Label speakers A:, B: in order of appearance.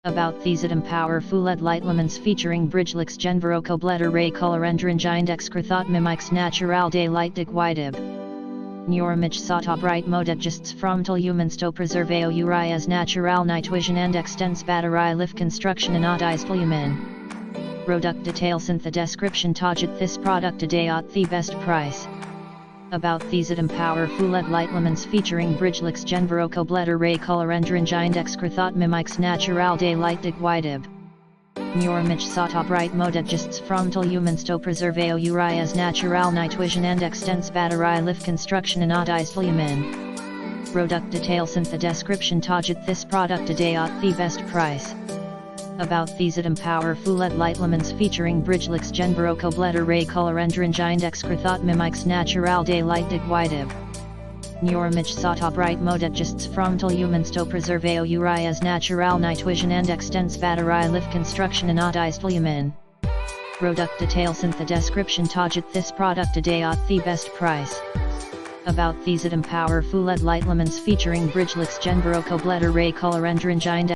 A: About these powerful LED light lumens featuring BridgeLux Gen Vero COB LED array color endrangind exkerthot mimics natural daylight digwidib. Normich sota bright mode adjusts frontal humans to preserve uri as natural night vision and extends battery lift construction anodized lumen. Product details in the description target this product today at the best price. About these powerful LED light lumens featuring BridgeLux Gen Vero COB LED array color endrangind exkerthot mimics natural daylight digwidib. Normich sota bright mode adjusts frontal humans to preserve uri as natural night vision and extends battery lift construction anodized lumen. Product details in the description target this product today at the best price. About these powerful LED light lumens featuring BridgeLux Gen Vero COB LED array color endrangind exkerthot mimics natural daylight digwidib. Normich sota bright mode adjusts frontal humans to preserve uri as natural night vision and extends battery lift construction anodized lumen. Product details in the description target this product today at the best price. About these powerful LED light lumens featuring BridgeLux Gen Vero COB LED array color endrangind